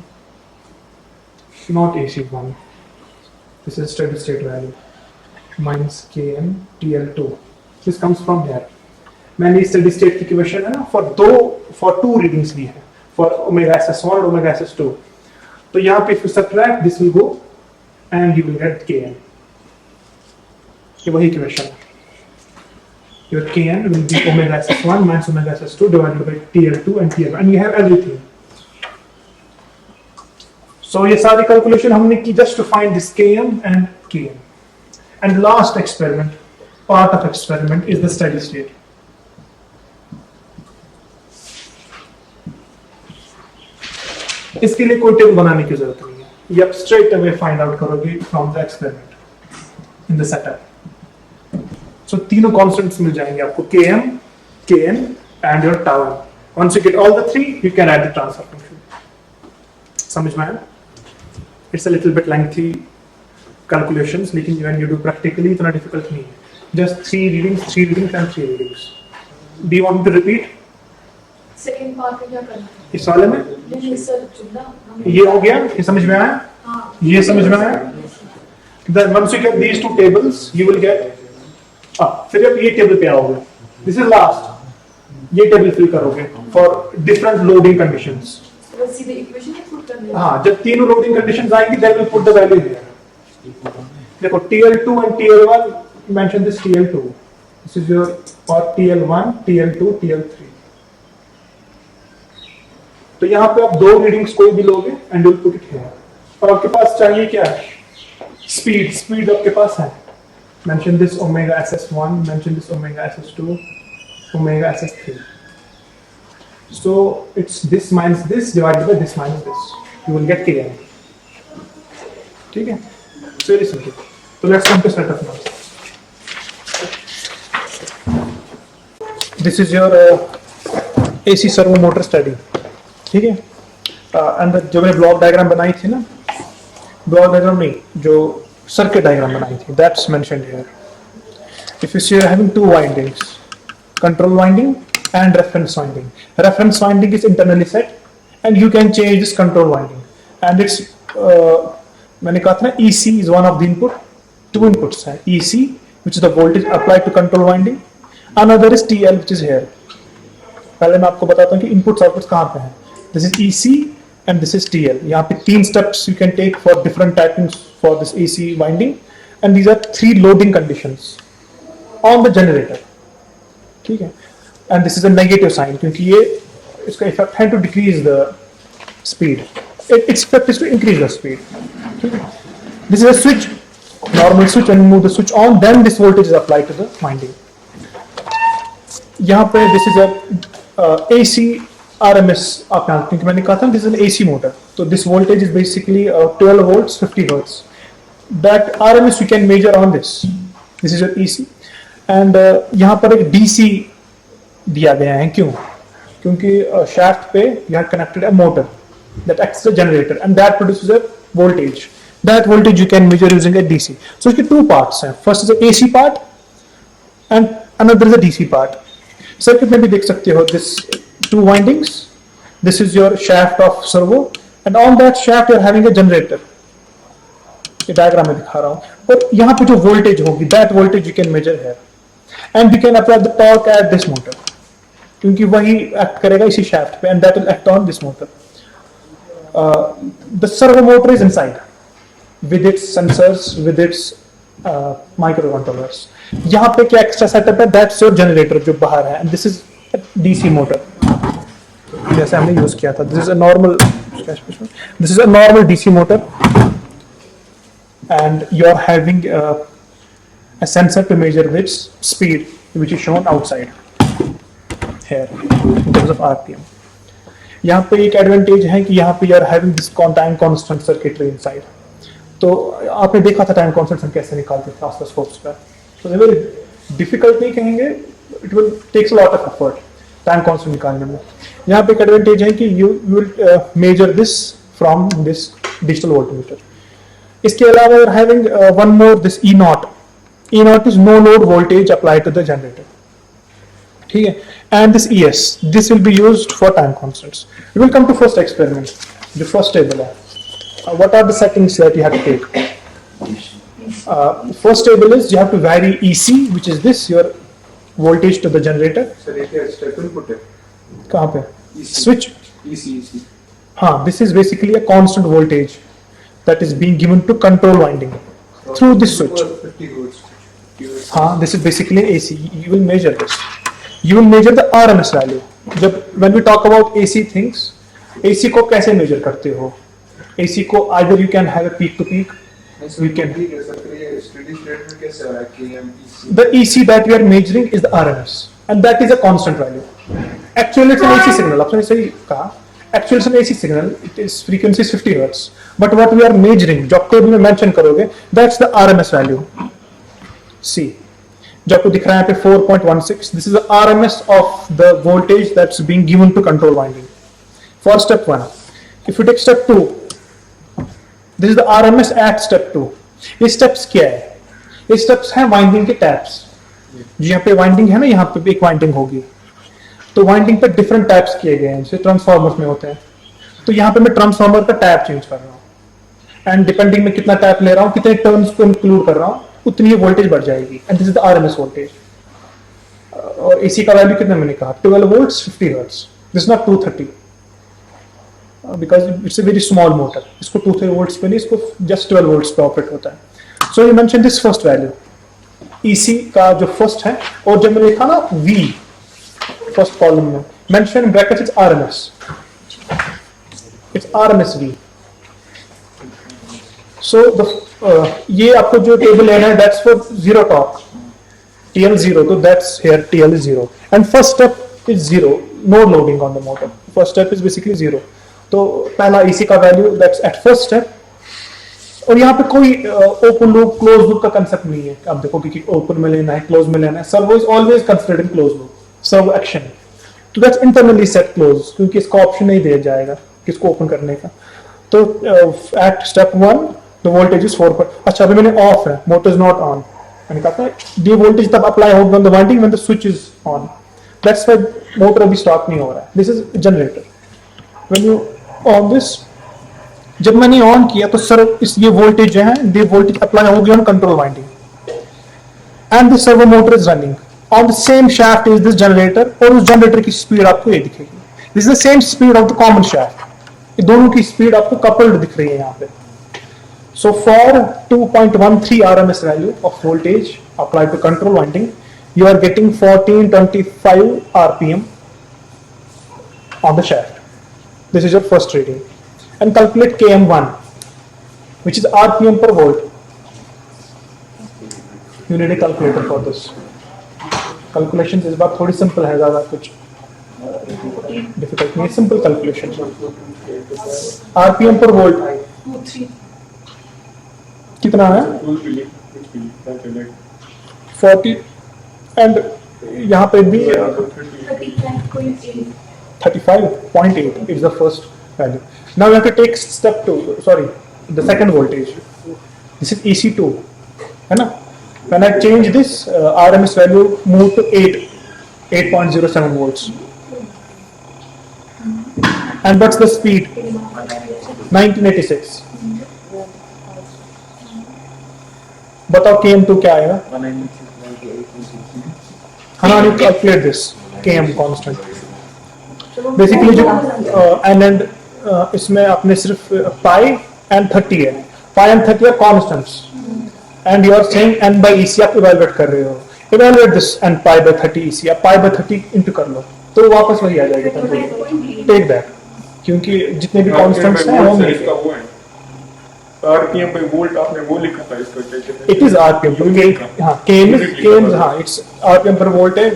not AC1. This is steady state value minus Km TL2. This comes from here. मैंने इस steady state की equation है ना for two readings ली है, for omega SS1 और omega SS2. तो यहाँ पे if you subtract, this will go and you will get Kn. ये वही इक्वेशन है. Your Kn will be omega SS1 minus omega SS2 divided by TL2 and TL1, and you have everything. So ये सारी calculation हमने की just to find this Km and Kn. And last experiment, part of experiment is the steady state. इसके लिए कोई table बनाने की जरूरत नहीं है. ये आप straight away find out करोगे from the experiment in the setup. So तीनों constants मिल जाएंगे आपको, Km, Kn and your tau. Once you get all the three, you can add the transfer function. समझ में आया? It's a little bit lengthy calculations, लेकिन when you do practically इतना difficult नहीं है. Just three readings and three readings. Do you want me to repeat? Second part में क्या करना है? इस वाले में नहीं सर, चुना ये हो गया, ये समझ में आया? हाँ, ये समझ में आया? Then once you get these two tables, you will get. फिर आप ये टेबल पे आओगे. This is last. ये टेबल फिल करोगे फॉर डिफरेंट लोडिंग कंडीशंस। बस सीधे इक्वेशन ही पुट करनी है। हाँ, जब तीनों लोडिंग कंडीशंस आएंगी then will put the value here. देखो TL2 and TL1 mention this TL2, this is your और TL1 TL2 TL3। तो यहाँ पे आप दो रीडिंग्स कोई भी लोगे and will put it here. और आपके पास चाहिए क्या है? स्पीड आपके पास है। Mention this omega SS1, mention this omega SS2, omega SS3. So it's this minus this divided by this minus this. You will get Kn. ठीक है? It's very simple. So let's come to setup now. This is your AC servo motor study. ठीक है? And जो मैंने block diagram बनाई थी ना, block diagram नहीं, जो सर्किट डायग्राम बनाई थी, that's mentioned here. If you see you're having two windings, control winding and reference winding. Reference winding is internally set and you can change this control winding. And it's मैंने कहा था ना, EC is one of the input. Two inputs है, EC which is the voltage applied to control winding. Another is TL which is here. पहले मैं आपको बताता हूँ कि inputs outputs कहाँ पे हैं. This is EC and this is TL. यहाँ पे 3 steps you can take for different typings for this AC winding, and these are 3 loading conditions on the generator. ठीक है, and this is a negative sign क्योंकि ये इसका effect है to decrease the speed, it's effect is to increase the speed. ठीक है, this is a switch, normal switch, when you move the switch on then this voltage is applied to the winding. यहाँ पे this is a AC RMS, आप यहाँ क्योंकि मैंने कहा था this is an AC motor, तो this voltage is basically 12 volts 50 hertz. That RMS we can measure on this is your AC. And यहाँ पर एक डीसी दिया गया है, क्यों? क्योंकि शाफ्ट पे you have connected a motor that acts as a generator and that produces a voltage, that voltage you can measure using a DC. So इसके 2 पार्ट्स हैं, first is a AC part and another is a DC part. Circuit में भी देख सकते हो this 2 windings, this is your shaft of servo and on that shaft you are having a generator. ये diagram में दिखा रहा हूं, और यहाँ पे जो वोल्टेज होगी that voltage you can major here and we can apply the torque at this motor क्योंकि वही एक्ट करेगा इसी शाफ्ट पे and that will act on this motor. The servo motor is inside with its sensors, with its microcontrollers. यहाँ पे क्या extra setup है, that's your generator जो बाहर है, and this is a DC motor जैसे हमने यूज किया था। This is a normal DC motor and you are having a sensor to measure its speed which is shown outside here in terms of RPM. यहाँ पे एक advantage है कि यहाँ पे you are having this time constant circuitry inside. तो आपने देखा था टाइम कांस्टेंट हम कैसे निकालते थे ऑसिलोस्कोप्स पर, तो ये वेरी डिफिकल्ट नहीं कहेंगे, it will takes a lot of effort time constant निकालने में। यहाँ पे एक एडवांटेज है कि you will measure this from this digital voltmeter. इसके अलावा you are having one more, this E0 is no load voltage applied to the generator. ठीक है, and this ES, this will be used for time constants. We will come to first experiment, the first table है. What are the settings that you have to take? First table is you have to vary EC, which is this your voltage to the generator. Sir एक step input है कहाँ पे? EC. Switch. EC हाँ, this is basically a constant voltage that is being given to control winding through this switch. 50 volts. हाँ, this is basically an AC. You will measure this. You will measure the RMS value. जब when we talk about AC things, AC को कैसे measure करते हो? AC को either you can have a peak to peak. You can. Steady state में कैसे आ रहा है Km EC? The EC that we are measuring is the RMS, and that is a constant value. Actually, it's an AC signal. आपने सही कहा. Actually, it's an AC signal. It is frequency is 50 hertz. But what we are measuring, जो आपको भी mention करोगे, that's the RMS value. See, जो आपको दिख रहा है यहाँ पे 4.16, this is the RMS of the voltage that's being given to control winding. For step 1, if you take step 2, this is the RMS at step 2. ये steps क्या है? ये steps हैं winding के taps. जो यहाँ पे winding है ना, यहाँ पे एक winding होगी, तो winding पे different taps किए गए हैं, जैसे transformers में होते हैं। तो यहाँ पे मैं transformer का tap change कर रहा हूँ, and depending मैं कितना tap ले रहा हूँ, कितने turns को include कर रहा हूँ, उतनी ये वोल्टेज बढ़ जाएगी, and this is the RMS voltage. और AC का वैल्यू कितना मैंने कहा 12 volts 50 hertz. This is not 230 because it's a very small motor. इसको 230 volts पे नहीं, इसको just 12 volts पे ऑपरेट होता है. So you mentioned this first value EC का जो first है, और जब मैंने लिखा ना V first column में mention in brackets it's RMS. It's RMS V. So the ये आपको जो टेबल लेना है that's for zero torque. TL 0, so that's here TL is 0 and first step is 0, no loading on the motor. First step is basically 0. तो पहला EC का value that's at first step. और यहाँ पे कोई ओपन लूप क्लोज लूप का concept नहीं है. आप देखो कि ओपन में लेना है क्लोज में लेना है. Servo is always considered in close loop servo action. तो दैट्स इंटरनली सेट क्लोज, क्योंकि इसका ऑप्शन नहीं दिया जाएगा किसको ओपन करने का. तो at step 1 the voltage is 4 पर. अच्छा अभी मैंने ऑफ है, मोटर इज नॉट ऑन. मैंने कहा था डी वोल्टेज तब अप्लाई होगा on the winding when the switch is on. That's why motor अभी स्टार्ट नहीं हो रहा है. This is generator. When you on this, जब मैंने ऑन किया तो सर इस ये वोल्टेज जो है डी वोल्टेज अप्लाई हो गया on control winding and this servo motor is running on the same shaft is this generator. और उस जनरेटर की स्पीड आपको ये दिखेगी. This is the same speed of the common shaft. ये दोनों की स्पीड आपको कपल्ड दिख रही है यहाँ पे. So for 2.13 RMS value of voltage applied to control winding, you are getting 1425 RPM on the shaft. This is your first reading. And calculate KM1, which is RPM per volt. You need a calculator for this. Calculations इस बार थोड़ी simple है, ज़्यादा कुछ difficult नहीं. Simple calculation. RPM per volt. 2-3. कितना है 40 and यहाँ पे भी 35.8 is the first value. Now you have to take step 2, sorry, the second voltage. This is EC2, है ना? When I change this, RMS value move to 8.07 volts. And what's the speed? 1986. बताओ KM2 क्या आएगा? हाँ, you calculate this KM constant. Basically जो and इसमें आपने सिर्फ pi and 30 है. Pi and 30 are constants. And you are saying n by EC आप evaluate कर रहे हो. Evaluate this and pi by 30 EC. आप pi by 30 into कर लो. तो वापस वही आ जाएगा. Take that. क्योंकि जितने भी constants हैं वो मिलेंगे. RPM by volt आपने वो लिखा था इसका क्या कहते हैं? It is RPM. हाँ, KM हाँ, it's RPM per volt है.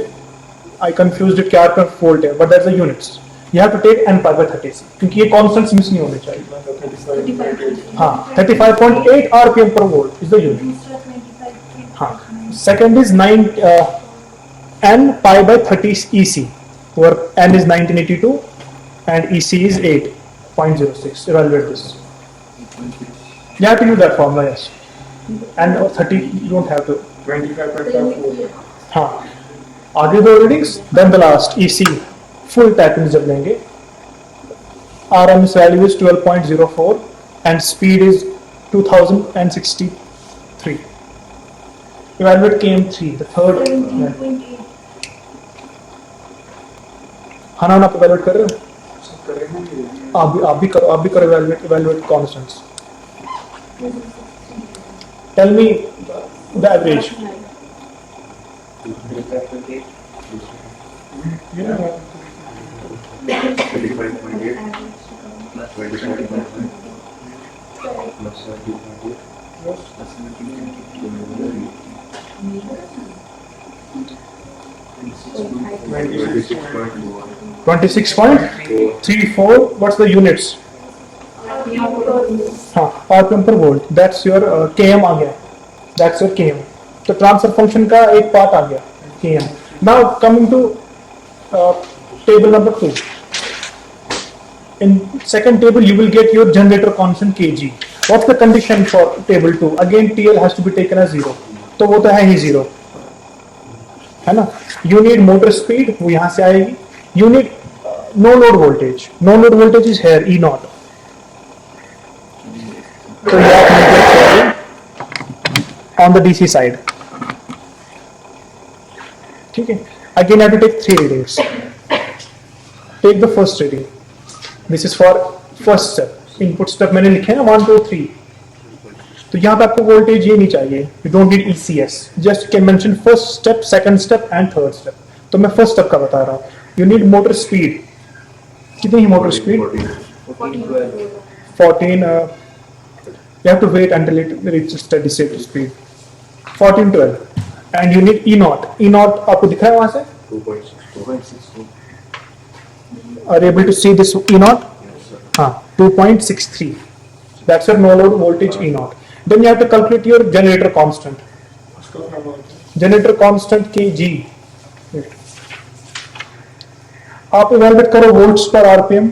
I confused it क्या RPM per volt है, but that's the units. You have to take n pi by 30 क्योंकि ये constants मिस नहीं होने चाहिए. हाँ, 35.8 RPM per volt is the unit. हाँ, second is n pi by 30 EC, where n is 1982 and EC is 8.06. Evaluate this. You have to use that formula, yes. And 30, you don't have to. 25.54. हाँ, आगे दो readings, then the last EC full tapping जब लेंगे, RMS value is 12.04 and speed is 2063. Evaluate KM3, the third. हाँ ना, आप evaluate कर रहे हो? आप भी करो evaluate constants. Tell me the average. Yeah. 35.8 plus 27.5 plus 30.8 plus 26.34. What's the units? हाँ, RPM per volt. That's your KM आ गया. That's your KM. तो ट्रांसफर फंक्शन का एक पार्ट आ गया KM. Now coming to table number 2. In second table you will get your generator constant kg. What's the condition for table 2? Again TL has to be taken as 0. तो वो तो है ही 0, है ना? You need motor speed, वो यहाँ से आएगी. You need no load voltage. No load voltage is here E0. So you have to on the DC side. ठीक है. Again, I have to take 3 readings. Take the first reading. This is for first step. Input step मैंने लिखे हैं 1, 2, 3. तो यहाँ पे आपको voltage ये नहीं चाहिए. You don't need ECS. Just you can mention first step, second step and third step. तो मैं first step का बता रहा हूँ. You need motor speed. कितनी ही motor speed? 14. You have to wait until it reaches steady state speed. 14, 12. And you need E0. E0 आपको दिख रहा है वहाँ से? 2.62. Are you able to see this E0? हाँ, 2.63. That's your no load voltage E0. Then you have to calculate your generator constant. उसका क्या बोलते हैं? Generator constant kg. आप evaluate करो volts per RPM.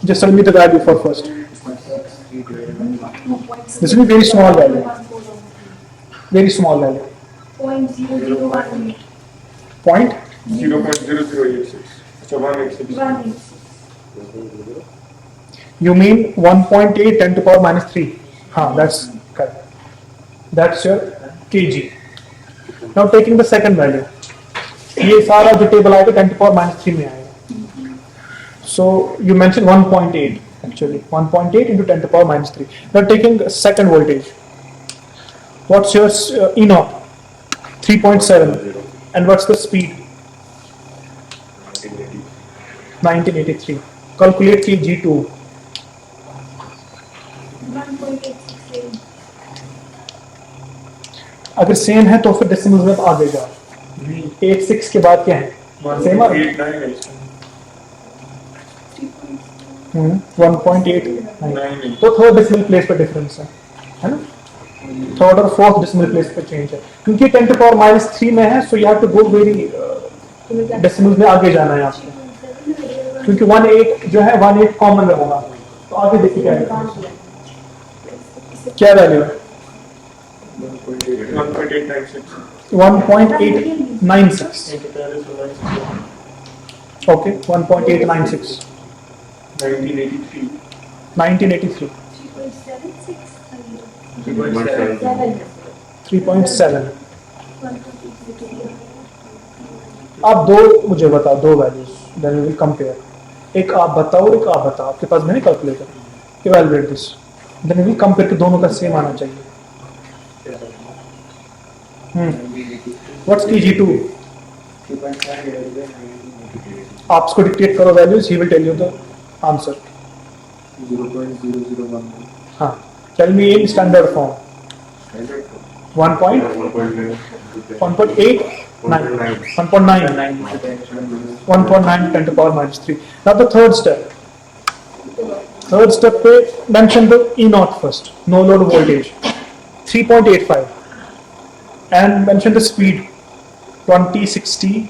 Just tell me the value for first. This will be very small value. Very small value. 0.0018. Point. 0.0086. अच्छा 186. You mean 1.8 10 to power minus 3. That's correct. That's your kg. Now taking the second value. ये सारा जो table आएगा 10 to power minus 3 में आएगा. So you mentioned 1.8 actually. 1.8 into 10 to power minus 3. Now taking second voltage. What's your E0? 3.7. And what's the speed? 1983. Calculate kg2. 1.867. अगर same है तो फिर डेसिमल्स में आगे जाओ. 86 के बाद क्या है? सेम है. 1.8. तो थर्ड डेसिमल प्लेस पर डिफरेंस है ना? थर्ड और फोर्थ डेसिमल प्लेस पर चेंज है. क्योंकि 10 to power minus 3 में है, so you have to go very decimals में आगे जाना है आपको. क्योंकि 1.8 जो है 1.8 कॉमन रहेगा. तो आगे देखिए क्या है. क्या वैल्यू है? 1.896. 1.896. Okay, 1.896. 1983. 1983. 3.7. आप दो मुझे बताओ, दो values, then we will compare. एक आप बताओ और एक आप बताओ. आपके पास मैंने calculator. Evaluate this, then we will compare कि दोनों का सेम आना चाहिए. What's kg2? आप इसको डिक्टेट करो values, he will tell you the answer. 0.0011. हाँ, tell me in standard form. 1.8 1.9 1.9 10 to power minus 3. Now the third step. Third step पे mention the E0 first, no load voltage 3.85, and mention the speed 2060.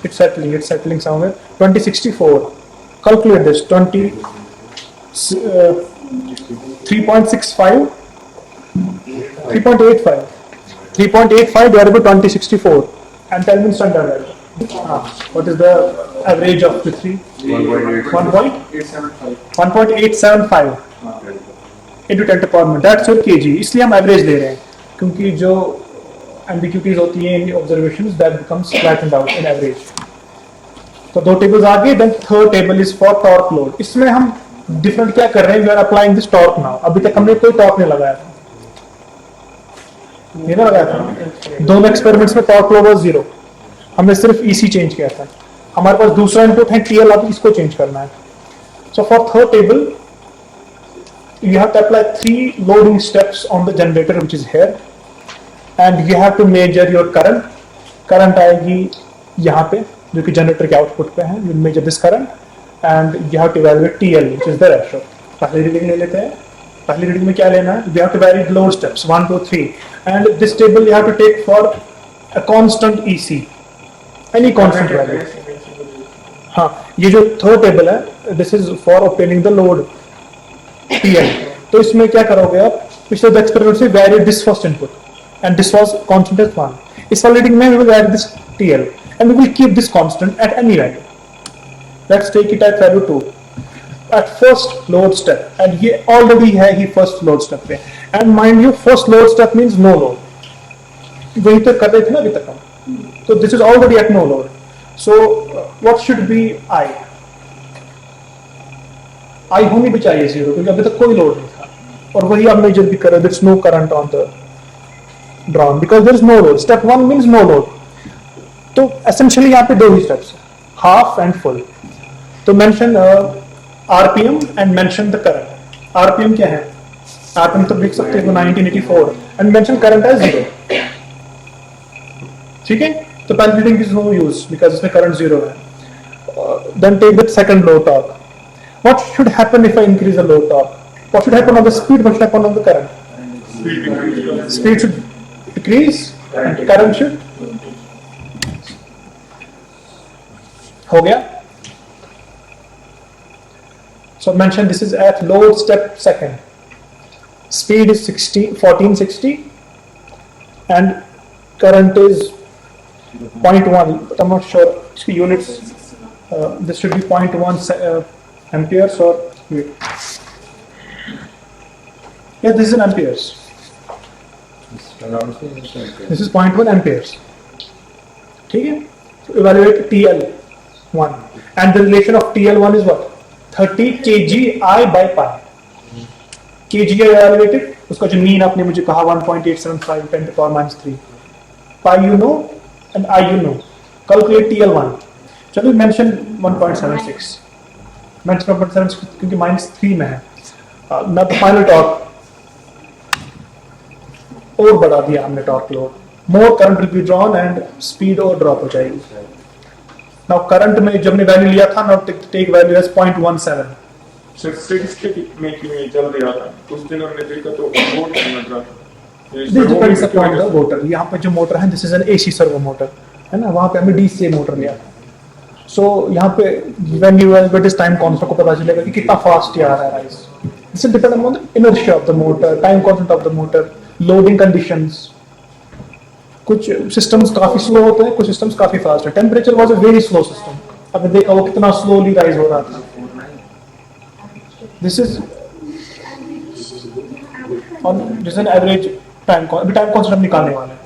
It's settling somewhere. 2064. Calculate this. 3.65. 3.85. 3.85 divided by 2064, and tell me standard value. What is the average of the three? 1.875 into 10 to power minus. That's your kg. इसलिए हम average ले रहे हैं, क्योंकि जो ambiguities होती हैं in observations, that becomes flattened out in average. तो दो tables आगे, then third table is for torque load. इसमें हम different क्या कर रहे हैं? We are applying this torque now. अभी तक हमने कोई torque नहीं लगाया था. ये ना लगाया था. दोनों एक्सपेरिमेंट्स में टॉर्क लोड 0. हमने सिर्फ EC चेंज किया था. हमारे पास दूसरा इनपुट है TL, अब इसको चेंज करना है. So for third table you have to apply 3 loading steps on the generator which is here, and you have to measure your current. Current आएगी यहाँ पे जो कि जनरेटर के आउटपुट पे है. You measure this current and you have to evaluate TL which is the ratio. पहली reading ले लेते हैं. पहली रीडिंग में क्या लेना है? You have to vary the load steps 1, 2, 3, and this table you have to take for a constant EC, any constant value. हाँ, ये जो थर्ड टेबल है, this is for obtaining the load TL. तो इसमें क्या करोगे आप? पिछले एक्सपेरिमेंट से vary this first input, and this was constant as 1. इस वाली रीडिंग में we will vary this TL, and we will keep this constant at any value. Let's take it at value 2. At first load step, and ये already है ही first load step पे, and mind you first load step means no load. वही तो कर रहे थे ना अभी तक हम। तो this is already at no load, so what should be I? I होनी भी चाहिए 0, क्योंकि अभी तक कोई लोड नहीं था, और वही आप मेजर भी कर रहे हो, there is no current on the drawn because there is no load. Step 1 means no load. तो एसेंशियली यहाँ पे 2 ही स्टेप्स, हाफ एंड फुल। तो mention RPM and mention the current. RPM क्या है? आरपीएम तो लिख सकते हो 1984 एंड मेंशन करंट एज 0। ठीक है, तो palpitating is no use because इसमें करंट 0 है। Then take the second low torque. What should happen if I increase the load torque? What should happen on the speed? What should happen on the current? Speed should decrease and current should हो गया? So mention this is at load step second. Speed is 1460 and current is 0.1, but I'm not sure units. This should be 0.1 amperes or wait. Yeah, this is in amperes. This is 0.1 amperes. ठीक है? So evaluate TL1 and the relation of TL1 is what? 30 kgI by pi. kgI evaluated, उसका जो mean आपने मुझे कहा 1.875 10 to the power minus 3. Pi you know and I you know. Calculate TL1. चलो mention 1.76. mention 1.76 क्योंकि -3 में है। now the final torque, और बढ़ा दिया हमने torque load, more current will be drawn and speed और ड्रॉप हो जाएगी। now current में जब हमने वैल्यू लिया था, now take value as 0.17। Sir steady state making में जल्दी आता है, उस दिन हमने देखा तो वोट करना था। This depends upon the motor। यहाँ पे जो मोटर है this is an AC servo motor है ना, वहाँ पे हमने DC मोटर लिया था। So यहाँ पे when you evaluate this time constant को पता चलेगा कि कितना फास्ट ये आ रहा है rise. This will depend on the inertia of the motor, time constant of the motor, loading conditions। कुछ सिस्टम्स काफी स्लो होते हैं, कुछ सिस्टम्स काफी फास्ट है। Temperature was a very slow system, आपने देखा वो कितना स्लोली राइज हो रहा था। This is on this an average time constant हम निकालने वाले हैं।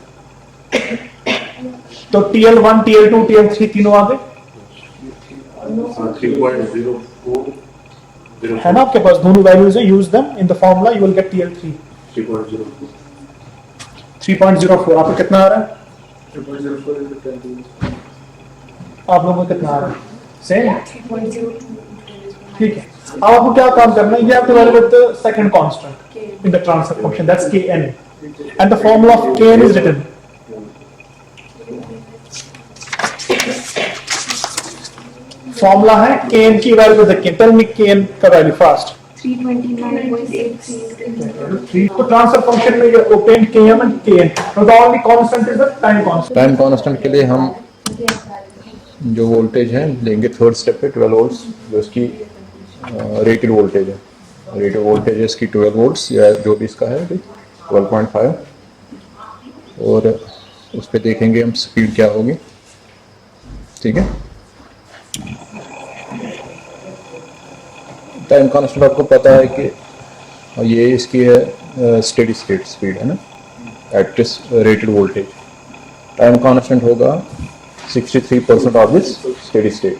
तो TL1, TL2, TL3 तीनों आ गए 3.04 है ना आपके पास, दोनों वैल्यूज है, use them in the formula, you will get TL3 3.04। आपको कितना आ रहा है? 3.04 into 10 आप लोगों को कितना आ रहा है? सेम। 3.02। ठीक है, अब आपको क्या काम करना है, ये आपको evaluate the second constant in the transfer function, that's Kn, and the formula of Kn is written। Formula है Kn की वैल्यू देखिए, टेल मी Kn का वैल्यू फास्ट। 329.83। तो ट्रांसफर फंक्शन में ये obtained Km and Kn, so the only constant is the time constant। Time constant के लिए हम जो वोल्टेज है लेंगे थर्ड स्टेप पे 12 वोल्ट्स, जो इसकी रेटेड वोल्टेज है। रेटेड वोल्टेज है इसकी 12 वोल्ट्स या जो भी इसका है 12.5, और उस पर देखेंगे हम स्पीड क्या होगी। ठीक है, टाइम कांस्टेंट आपको पता है कि ये इसकी है स्टेडी स्टेट स्पीड है ना, at this rated voltage. Time constant होगा 63% ऑफ दिस स्टेडी स्टेट।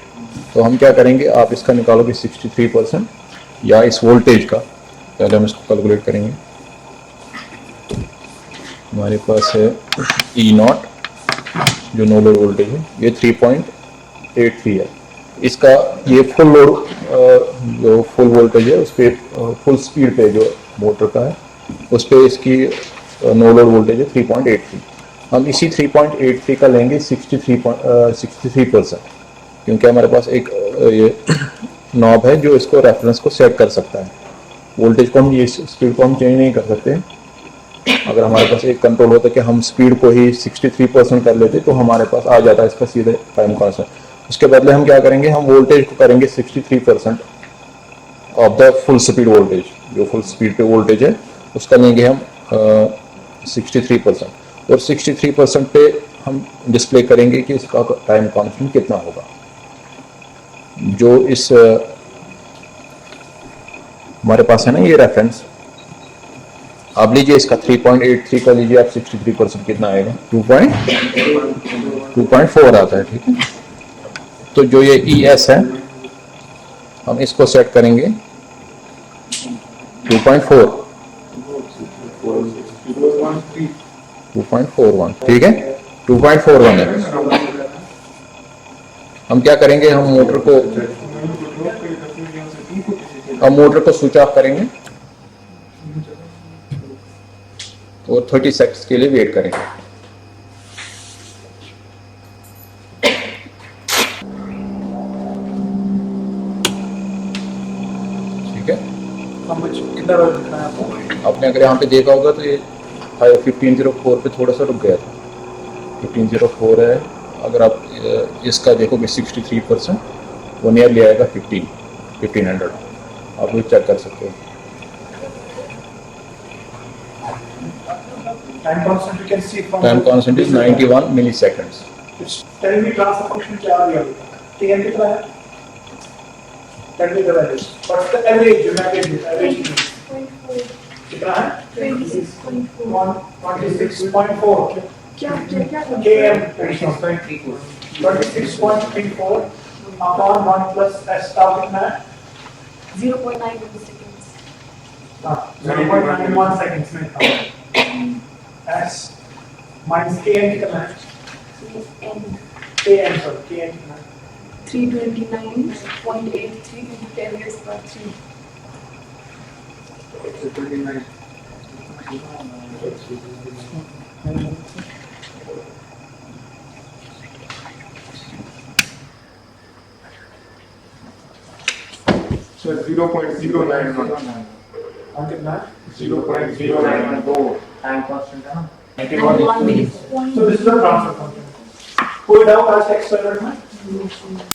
तो हम क्या करेंगे, आप इसका निकालोगे 63% या इस वोल्टेज का, पहले हम इसको कैलकुलेट करेंगे। हमारे पास है E0 जो नो लोड वोल्टेज है, ये 3.83 है। इसका ये फुल लोड जो फुल वोल्टेज है उस पर फुल स्पीड पे जो मोटर का है उस पर इसकी नो लोड वोल्टेज है 3.83। हम इसी 3.83 का लेंगे 63%, क्योंकि हमारे पास एक ये नॉब है जो इसको रेफरेंस को सेट कर सकता है। वोल्टेज को हम ये स्पीड को हम चेंज नहीं कर सकते। अगर हमारे पास एक कंट्रोल होता कि हम स्पीड को ही 63% कर लेते तो हमारे पास आ जाता है इसका सीधे टाइम कांस्टेंट। उसके बदले हम क्या करेंगे, हम वोल्टेज को करेंगे 63% of the full speed voltage, जो फुल स्पीड पे वोल्टेज है उसका लेंगे हम 63%, और 63% पे हम डिस्प्ले करेंगे कि इसका टाइम कांस्टेंट कितना होगा। जो इस हमारे पास है ना ये रेफरेंस, अब लीजिए इसका 3.83 का लीजिए आप 63% कितना आएगा 2.4 आता है, ठीक है। तो जो ये ES है हम इसको सेट करेंगे 2.4 2.41, ठीक है 2.41 है। हम क्या करेंगे, हम मोटर को स्विच ऑफ करेंगे और 30 सेकंड्स के लिए वेट करेंगे। ठीक है, कितना रोल दिखा है आपको? आपने अगर यहाँ पे देखा होगा तो ये 1504 पे थोड़ा सा रुक गया था, 1504 है। अगर आप इसका देखोगे 63%, वो नियरली आएगा 1500, आप वो चेक कर सकते हो। Time constant you can see from time constant is 91 milliseconds। Tell me transfer function क्या आ गया? Tn कितना है? Tell me the value. What's the average? जो मैं एवरेज कितना है? 26.4 26.4 क्या km 26.34 upon 1 plus s tau कितना है? 0.9 seconds 0.91 seconds में था। s minus km कितना है? n km कितना है? 329.83 into 10 raised by 3 So 0.091 और कितना है? 0.091 टाइम कांस्टेंट है ना and 1 minute So this is the transfer function. कोई डाउट आज एक्सपेरिमेंट में?